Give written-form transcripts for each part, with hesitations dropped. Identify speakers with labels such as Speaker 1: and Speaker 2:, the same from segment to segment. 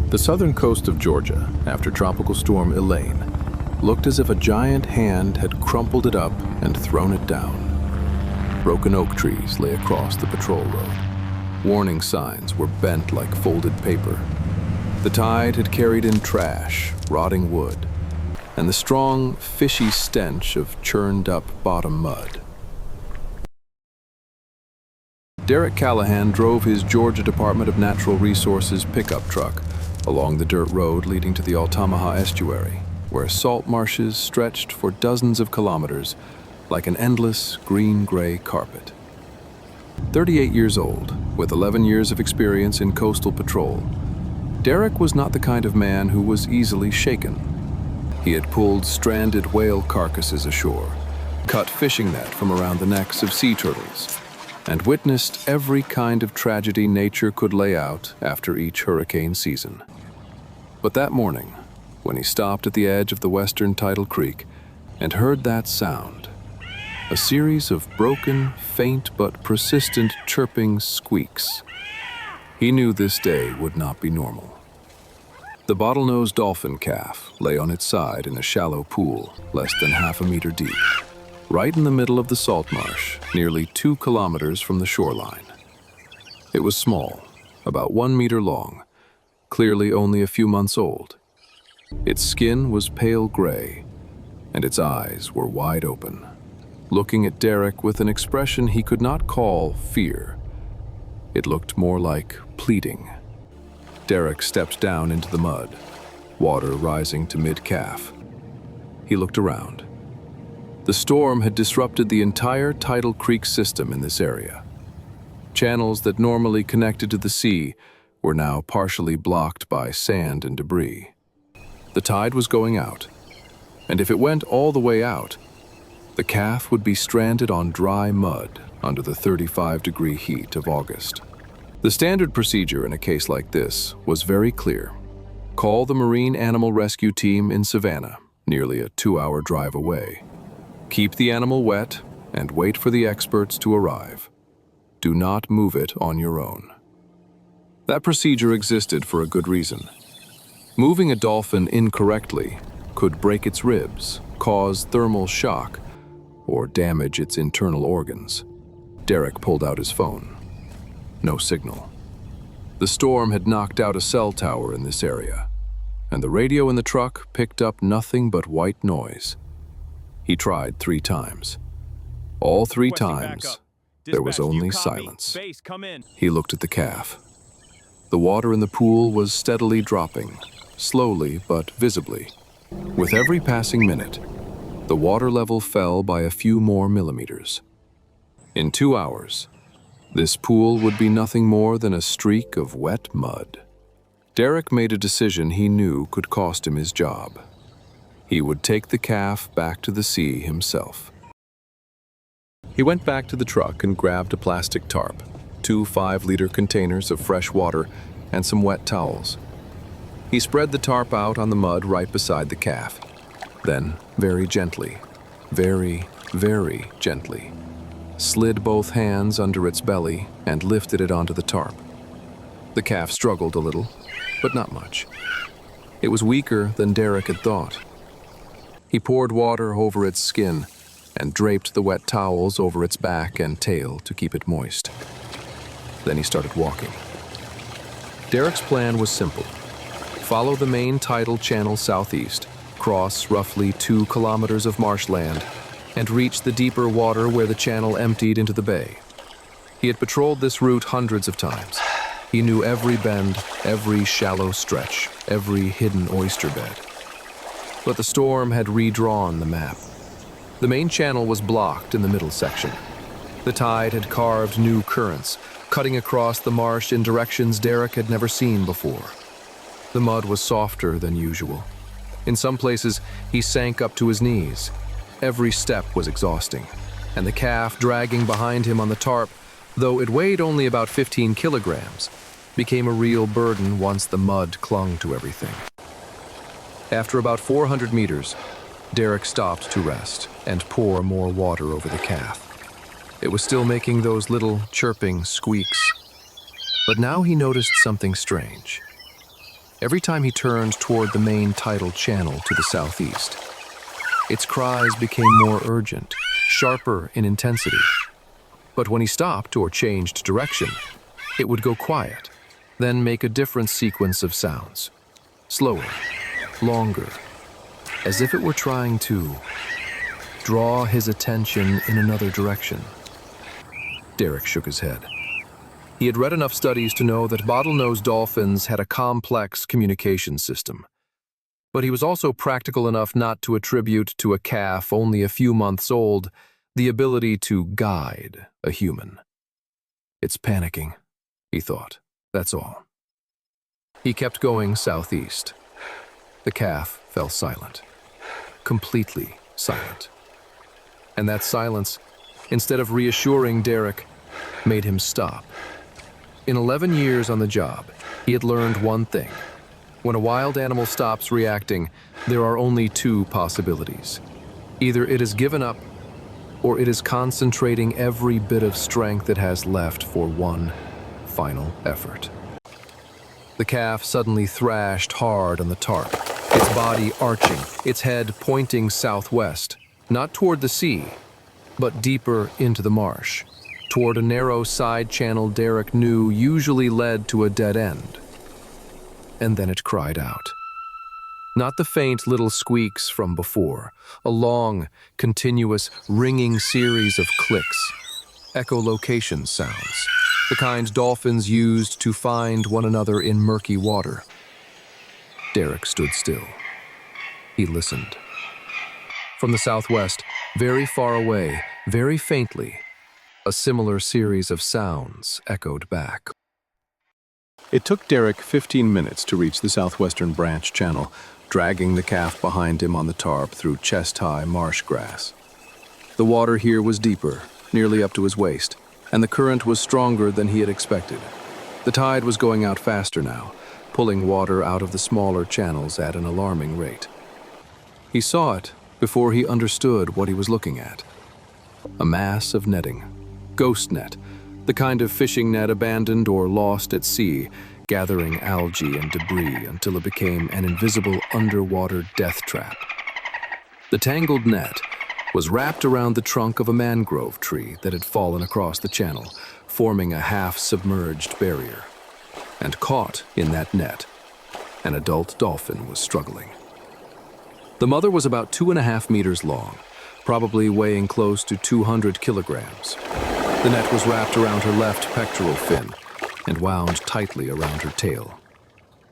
Speaker 1: The southern coast of Georgia, after Tropical Storm Elaine, looked as if a giant hand had crumpled it up and thrown it down. Broken oak trees lay across the patrol road. Warning signs were bent like folded paper. The tide had carried in trash, rotting wood, and the strong, fishy stench of churned-up bottom mud. Derek Callahan drove his Georgia Department of Natural Resources pickup truck along the dirt road leading to the Altamaha estuary, where salt marshes stretched for dozens of kilometers like an endless green-gray carpet. 38 years old, with 11 years of experience in coastal patrol, Derek was not the kind of man who was easily shaken. He had pulled stranded whale carcasses ashore, cut fishing net from around the necks of sea turtles, and witnessed every kind of tragedy nature could lay out after each hurricane season. But that morning, when he stopped at the edge of the western tidal creek and heard that sound, a series of broken, faint but persistent chirping squeaks, he knew this day would not be normal. The bottlenose dolphin calf lay on its side in a shallow pool less than half a meter deep, right in the middle of the salt marsh, nearly 2 kilometers from the shoreline. It was small, about 1 meter long, clearly only a few months old. Its skin was pale gray, and its eyes were wide open, looking at Derek with an expression he could not call fear. It looked more like pleading. Derek stepped down into the mud, water rising to mid-calf. He looked around. The storm had disrupted the entire tidal creek system in this area. Channels that normally connected to the sea were now partially blocked by sand and debris. The tide was going out, and if it went all the way out, the calf would be stranded on dry mud under the 35-degree heat of August. The standard procedure in a case like this was very clear. Call the Marine Animal Rescue Team in Savannah, nearly a 2-hour drive away. Keep the animal wet and wait for the experts to arrive. Do not move it on your own. That procedure existed for a good reason. Moving a dolphin incorrectly could break its ribs, cause thermal shock, or damage its internal organs. Derek pulled out his phone. No signal. The storm had knocked out a cell tower in this area, and the radio in the truck picked up nothing but white noise. He tried 3 times. All 3 times, there was only silence. He looked at the calf. The water in the pool was steadily dropping, slowly but visibly. With every passing minute, the water level fell by a few more millimeters. In 2 hours, this pool would be nothing more than a streak of wet mud. Derek made a decision he knew could cost him his job. He would take the calf back to the sea himself. He went back to the truck and grabbed a plastic tarp, 2 5-liter containers of fresh water, and some wet towels. He spread the tarp out on the mud right beside the calf. Then, very gently, very, very gently, slid both hands under its belly and lifted it onto the tarp. The calf struggled a little, but not much. It was weaker than Derek had thought. He poured water over its skin and draped the wet towels over its back and tail to keep it moist. Then he started walking. Derek's plan was simple. Follow the main tidal channel southeast, cross roughly 2 kilometers of marshland, and reach the deeper water where the channel emptied into the bay. He had patrolled this route hundreds of times. He knew every bend, every shallow stretch, every hidden oyster bed. But the storm had redrawn the map. The main channel was blocked in the middle section. The tide had carved new currents, cutting across the marsh in directions Derek had never seen before. The mud was softer than usual. In some places, he sank up to his knees. Every step was exhausting, and the calf dragging behind him on the tarp, though it weighed only about 15 kilograms, became a real burden once the mud clung to everything. After about 400 meters, Derek stopped to rest and pour more water over the calf. It was still making those little chirping squeaks, but now he noticed something strange. every time he turned toward the main tidal channel to the southeast. Its cries became more urgent, sharper in intensity. But when he stopped or changed direction, it would go quiet, then make a different sequence of sounds. Slower, longer, as if it were trying to draw his attention in another direction. Derek shook his head. He had read enough studies to know that bottlenose dolphins had a complex communication system. But he was also practical enough not to attribute to a calf only a few months old the ability to guide a human. It's panicking, he thought. That's all. He kept going southeast. The calf fell silent. Completely silent. And that silence, instead of reassuring Derek, made him stop. In 11 years on the job, he had learned one thing. When a wild animal stops reacting, there are only two possibilities. Either it has given up, or it is concentrating every bit of strength it has left for one final effort. The calf suddenly thrashed hard on the tarp, its body arching, its head pointing southwest, not toward the sea, but deeper into the marsh, toward a narrow side channel Derek knew usually led to a dead end. And then it cried out. Not the faint little squeaks from before, a long, continuous, ringing series of clicks, echolocation sounds, the kind dolphins used to find one another in murky water. Derek stood still. He listened. From the southwest, very far away, very faintly, a similar series of sounds echoed back. It took Derek 15 minutes to reach the southwestern branch channel, dragging the calf behind him on the tarp through chest-high marsh grass. The water here was deeper, nearly up to his waist, and the current was stronger than he had expected. The tide was going out faster now, pulling water out of the smaller channels at an alarming rate. He saw it before he understood what he was looking at. A mass of netting. Ghost net, the kind of fishing net abandoned or lost at sea, gathering algae and debris until it became an invisible underwater death trap. The tangled net was wrapped around the trunk of a mangrove tree that had fallen across the channel, forming a half-submerged barrier. And caught in that net, an adult dolphin was struggling. The mother was about 2.5 meters long, probably weighing close to 200 kilograms. The net was wrapped around her left pectoral fin and wound tightly around her tail.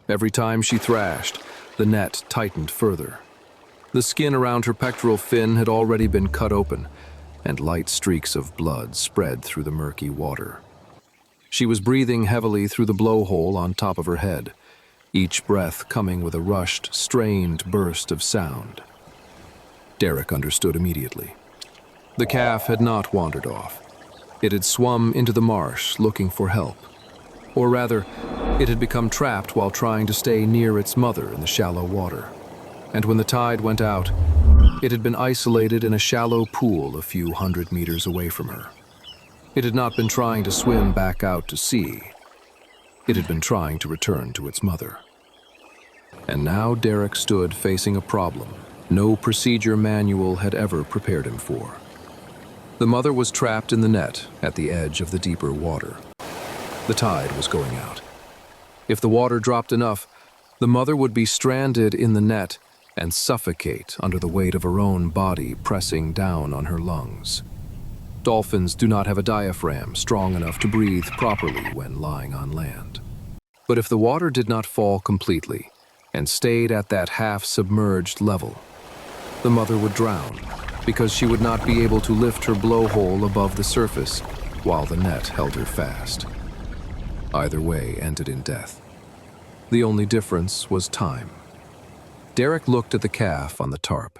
Speaker 1: Every time she thrashed, the net tightened further. The skin around her pectoral fin had already been cut open, and light streaks of blood spread through the murky water. She was breathing heavily through the blowhole on top of her head, each breath coming with a rushed, strained burst of sound. Derek understood immediately. The calf had not wandered off. It had swum into the marsh looking for help. Or rather, it had become trapped while trying to stay near its mother in the shallow water. And when the tide went out, it had been isolated in a shallow pool a few hundred meters away from her. It had not been trying to swim back out to sea. It had been trying to return to its mother. And now Derek stood facing a problem no procedure manual had ever prepared him for. The mother was trapped in the net at the edge of the deeper water. The tide was going out. If the water dropped enough, the mother would be stranded in the net and suffocate under the weight of her own body pressing down on her lungs. Dolphins do not have a diaphragm strong enough to breathe properly when lying on land. But if the water did not fall completely and stayed at that half-submerged level, the mother would drown because she would not be able to lift her blowhole above the surface while the net held her fast. Either way ended in death. The only difference was time. Derek looked at the calf on the tarp.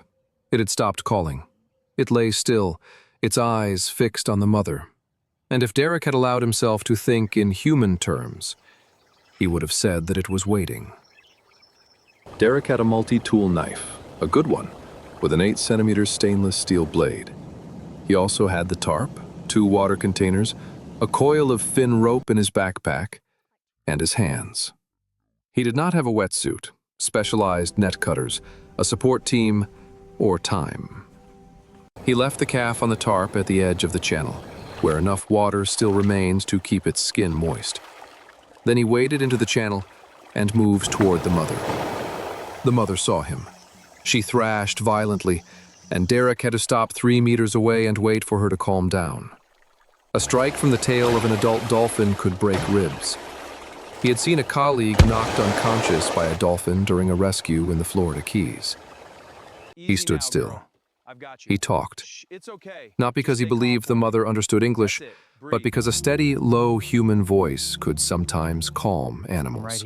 Speaker 1: It had stopped calling. It lay still, its eyes fixed on the mother. And if Derek had allowed himself to think in human terms, he would have said that it was waiting. Derek had a multi-tool knife, a good one, with an 8-centimeter stainless steel blade. He also had the tarp, 2 water containers, a coil of thin rope in his backpack, and his hands. He did not have a wetsuit, specialized net cutters, a support team, or time. He left the calf on the tarp at the edge of the channel, where enough water still remained to keep its skin moist. Then he waded into the channel and moved toward the mother. The mother saw him. She thrashed violently, and Derek had to stop 3 meters away and wait for her to calm down. A strike from the tail of an adult dolphin could break ribs. He had seen a colleague knocked unconscious by a dolphin during a rescue in the Florida Keys. He stood still. He talked. Not because he believed the mother understood English, but because a steady, low human voice could sometimes calm animals.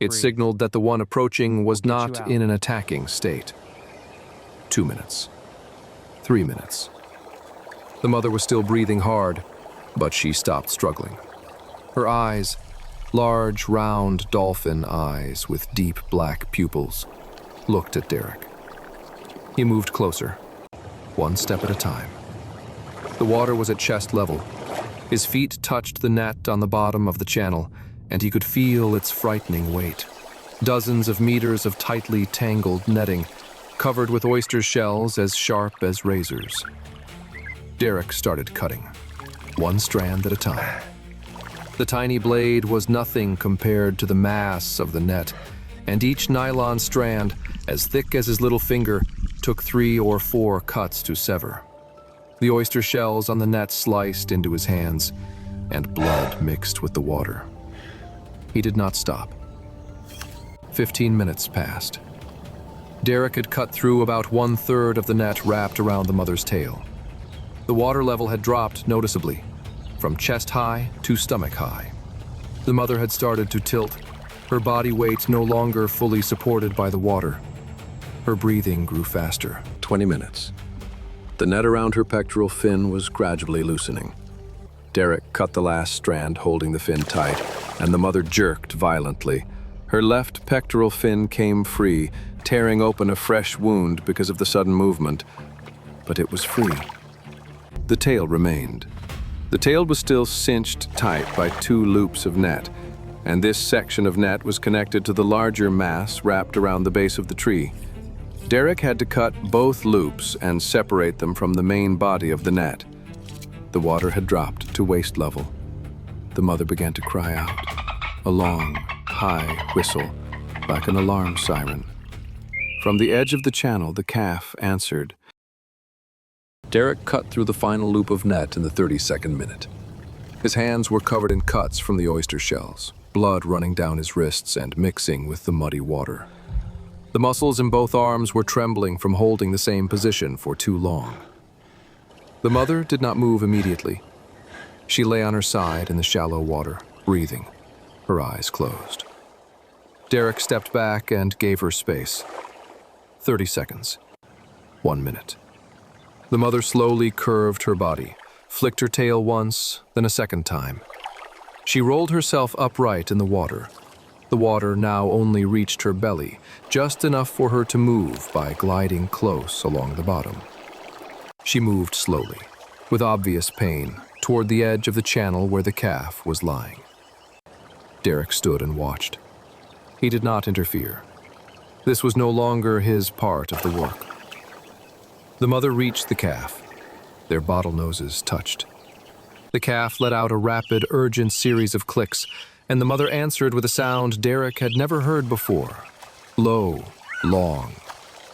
Speaker 1: It signaled that the one approaching was not in an attacking state. 2 minutes. 3 minutes. The mother was still breathing hard, but she stopped struggling. Her eyes, large, round dolphin eyes with deep black pupils, looked at Derek. He moved closer, one step at a time. The water was at chest level. His feet touched the net on the bottom of the channel, and he could feel its frightening weight. Dozens of meters of tightly tangled netting, covered with oyster shells as sharp as razors. Derek started cutting, one strand at a time. The tiny blade was nothing compared to the mass of the net, and each nylon strand, as thick as his little finger, took 3 or 4 cuts to sever. The oyster shells on the net sliced into his hands, and blood mixed with the water. He did not stop. 15 minutes passed. Derek had cut through about 1/3 of the net wrapped around the mother's tail. The water level had dropped noticeably, from chest high to stomach high. The mother had started to tilt, her body weight no longer fully supported by the water. Her breathing grew faster. 20 minutes. The net around her pectoral fin was gradually loosening. Derek cut the last strand, holding the fin tight, and the mother jerked violently. Her left pectoral fin came free, tearing open a fresh wound because of the sudden movement, but it was free. The tail remained. The tail was still cinched tight by 2 loops of net, and this section of net was connected to the larger mass wrapped around the base of the tree. Derek had to cut both loops and separate them from the main body of the net. The water had dropped to waist level. The mother began to cry out, a long, high whistle, like an alarm siren. From the edge of the channel, the calf answered. Derek cut through the final loop of net in the 32nd minute. His hands were covered in cuts from the oyster shells, blood running down his wrists and mixing with the muddy water. The muscles in both arms were trembling from holding the same position for too long. The mother did not move immediately. She lay on her side in the shallow water, breathing, her eyes closed. Derek stepped back and gave her space. 30 seconds. 1 minute. The mother slowly curved her body, flicked her tail once, then a second time. She rolled herself upright in the water. The water now only reached her belly, just enough for her to move by gliding close along the bottom. She moved slowly, with obvious pain, toward the edge of the channel where the calf was lying. Derek stood and watched. He did not interfere. This was no longer his part of the work. The mother reached the calf. Their bottlenoses touched. The calf let out a rapid, urgent series of clicks, and the mother answered with a sound Derek had never heard before. Low, long,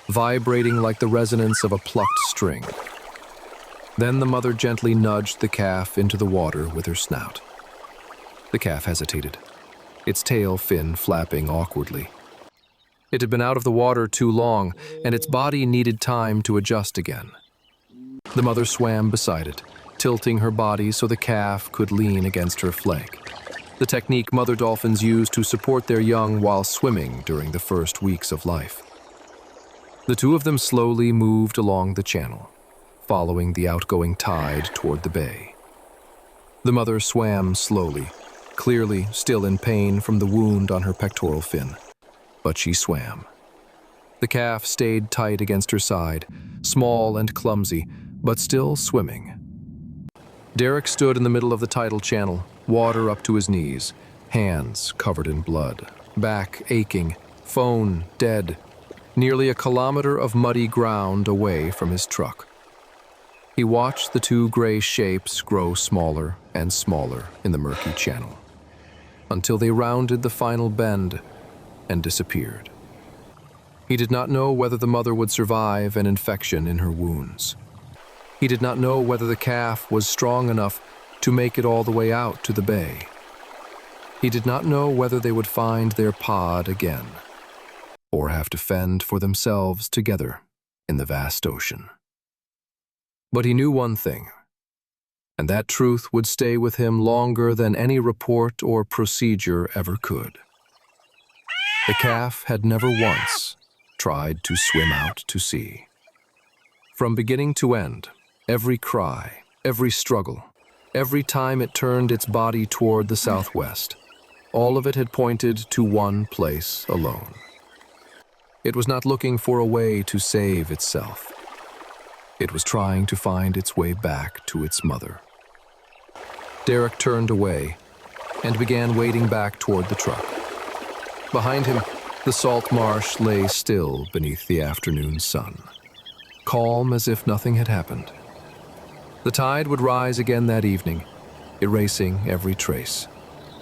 Speaker 1: vibrating like the resonance of a plucked string. Then the mother gently nudged the calf into the water with her snout. The calf hesitated, its tail fin flapping awkwardly. It had been out of the water too long, and its body needed time to adjust again. The mother swam beside it, tilting her body so the calf could lean against her flank. The technique mother dolphins use to support their young while swimming during the first weeks of life. The two of them slowly moved along the channel, following the outgoing tide toward the bay. The mother swam slowly, clearly still in pain from the wound on her pectoral fin. But she swam. The calf stayed tight against her side, small and clumsy, but still swimming. Derek stood in the middle of the tidal channel, water up to his knees, hands covered in blood. back aching, phone dead, nearly a kilometer of muddy ground away from his truck. He watched the two gray shapes grow smaller and smaller in the murky channel, until they rounded the final bend and disappeared. He did not know whether the mother would survive an infection in her wounds. He did not know whether the calf was strong enough to make it all the way out to the bay. He did not know whether they would find their pod again, or have to fend for themselves together in the vast ocean. But he knew one thing, and that truth would stay with him longer than any report or procedure ever could. The calf had never once tried to swim out to sea. From beginning to end, every cry, every struggle, every time it turned its body toward the southwest, all of it had pointed to one place alone. It was not looking for a way to save itself. It was trying to find its way back to its mother. Derek turned away and began wading back toward the truck. Behind him, the salt marsh lay still beneath the afternoon sun, calm as if nothing had happened. The tide would rise again that evening, erasing every trace.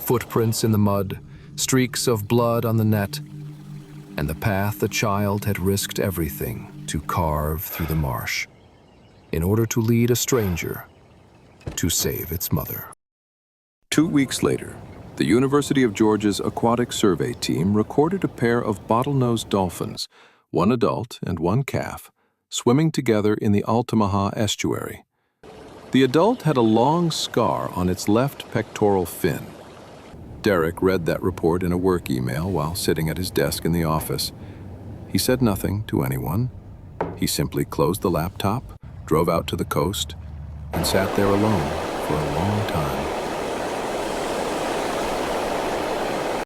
Speaker 1: Footprints in the mud, streaks of blood on the net, and the path the child had risked everything to carve through the marsh, in order to lead a stranger to save its mother.
Speaker 2: 2 weeks later, the University of Georgia's aquatic survey team recorded a pair of bottlenose dolphins, one adult and one calf, swimming together in the Altamaha estuary. The adult had a long scar on its left pectoral fin. Derek read that report in a work email while sitting at his desk in the office. He said nothing to anyone. He simply closed the laptop, drove out to the coast, and sat there alone for a long time.